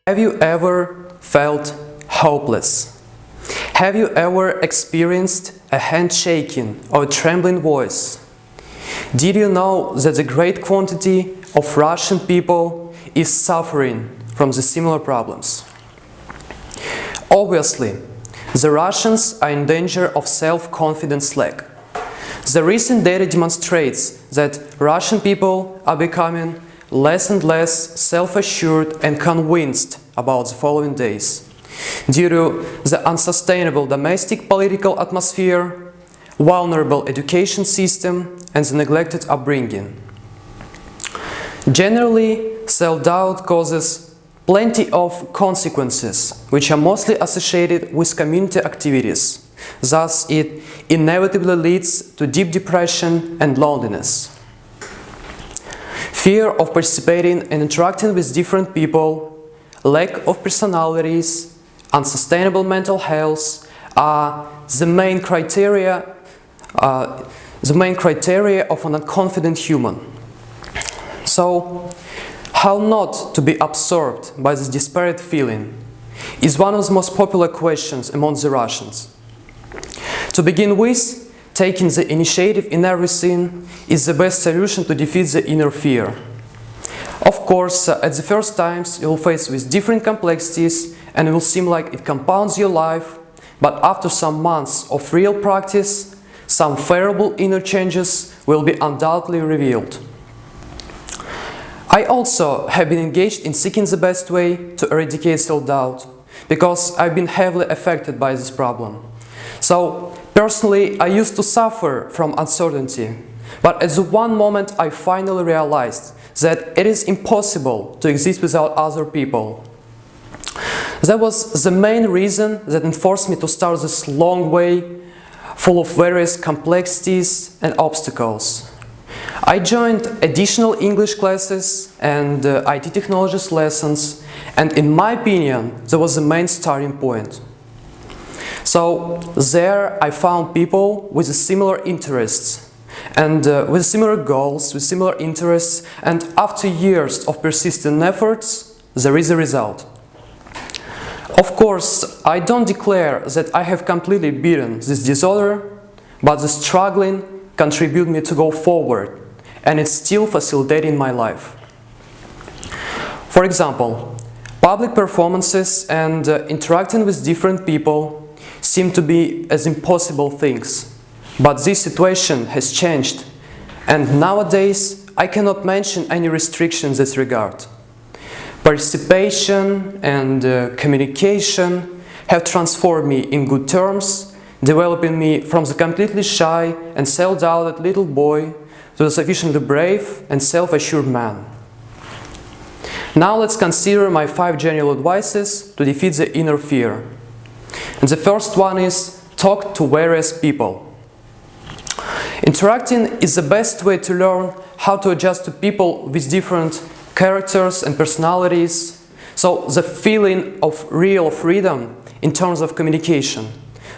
Have you ever felt hopeless? Have you ever experienced a handshaking or a trembling voice? Did you know that the great quantity of Russian people is suffering from the similar problems? Obviously, the Russians are in danger of self-confidence lack. The recent data demonstrates that Russian people are becoming less and less self-assured and convinced about the following days, due to the unsustainable domestic political atmosphere, vulnerable education system, and the neglected upbringing. Generally, self-doubt causes plenty of consequences, which are mostly associated with community activities. Thus, it inevitably leads to deep depression and loneliness. Fear of participating and interacting with different people, lack of personalities, unsustainable mental health are the main criteria of an unconfident human. So, how not to be absorbed by this disparate feeling is one of the most popular questions among the Russians. To begin with, taking the initiative in everything is the best solution to defeat the inner fear. Of course, at the first times you will face with different complexities and it will seem like it compounds your life, but after some months of real practice, some favorable inner changes will be undoubtedly revealed. I also have been engaged in seeking the best way to eradicate self-doubt, because I've been heavily affected by this problem. So, personally, I used to suffer from uncertainty, but at the one moment I finally realized that it is impossible to exist without other people. That was the main reason that enforced me to start this long way full of various complexities and obstacles. I joined additional English classes and IT technologies lessons, and in my opinion, that was the main starting point. So there I found people with similar interests and with similar goals, with similar interests, and after years of persistent efforts, there is a result. Of course, I don't declare that I have completely beaten this disorder, but the struggling contributes me to go forward, and it's still facilitating my life. For example, public performances and interacting with different people seem to be as impossible things, but this situation has changed, and nowadays I cannot mention any restrictions in this regard. Participation and communication have transformed me in good terms, developing me from the completely shy and self-doubted little boy to the sufficiently brave and self-assured man. Now let's consider my 5 general advices to defeat the inner fear. And the first one is talk to various people. Interacting is the best way to learn how to adjust to people with different characters and personalities. So the feeling of real freedom in terms of communication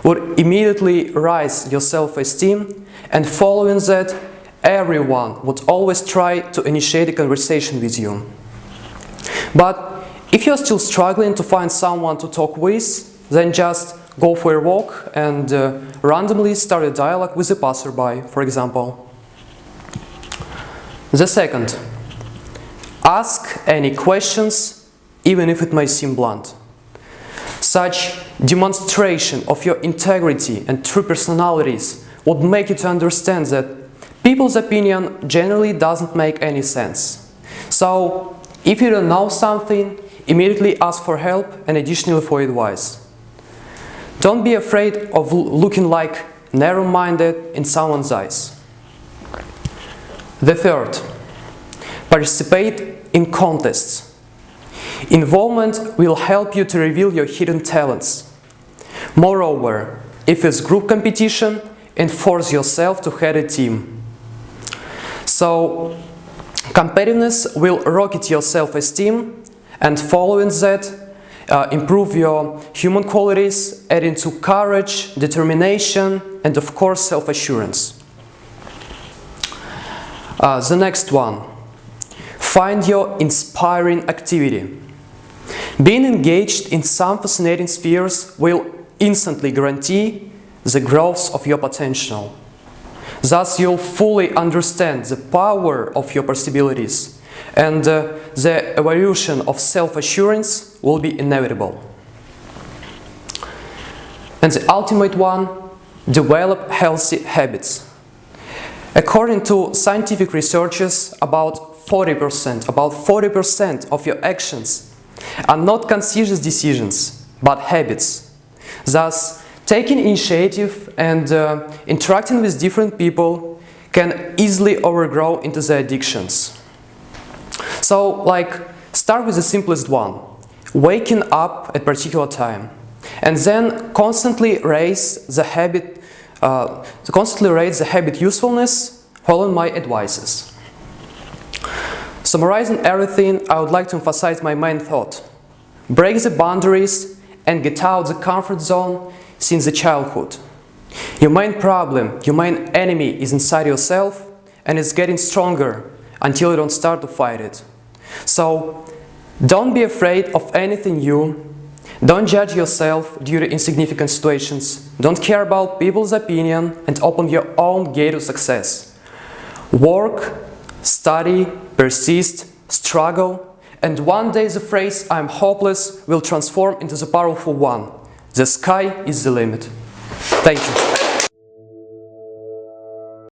would immediately raise your self-esteem, and following that, everyone would always try to initiate a conversation with you. But if you're still struggling to find someone to talk with, then just go for a walk and randomly start a dialogue with a passerby, for example. The second, ask any questions, even if it may seem blunt. Such demonstration of your integrity and true personalities would make you to understand that people's opinion generally doesn't make any sense. So, if you don't know something, immediately ask for help and additionally for advice. Don't be afraid of looking like narrow-minded in someone's eyes. The third, participate in contests. Involvement will help you to reveal your hidden talents. Moreover, if it's group competition, enforce yourself to head a team. So, competitiveness will rocket your self-esteem, and following that, improve your human qualities, adding to courage, determination, and of course self-assurance. The next one, find your inspiring activity. Being engaged in some fascinating spheres will instantly guarantee the growth of your potential. Thus, you'll fully understand the power of your possibilities, and the evolution of self-assurance will be inevitable. And the ultimate one, develop healthy habits. According to scientific researches, about 40% of your actions are not conscious decisions, but habits. Thus, taking initiative and interacting with different people can easily overgrow into the addictions. So, start with the simplest one, waking up at a particular time, and then constantly raise the habit usefulness following my advices. Summarizing everything, I would like to emphasize my main thought. Break the boundaries and get out the comfort zone since the childhood. Your main problem, your main enemy is inside yourself, and it's getting stronger until you don't start to fight it. So, don't be afraid of anything new. Don't judge yourself due to insignificant situations. Don't care about people's opinion, and open your own gate to success. Work, study, persist, struggle, and one day the phrase "I'm hopeless" will transform into the powerful one. The sky is the limit. Thank you.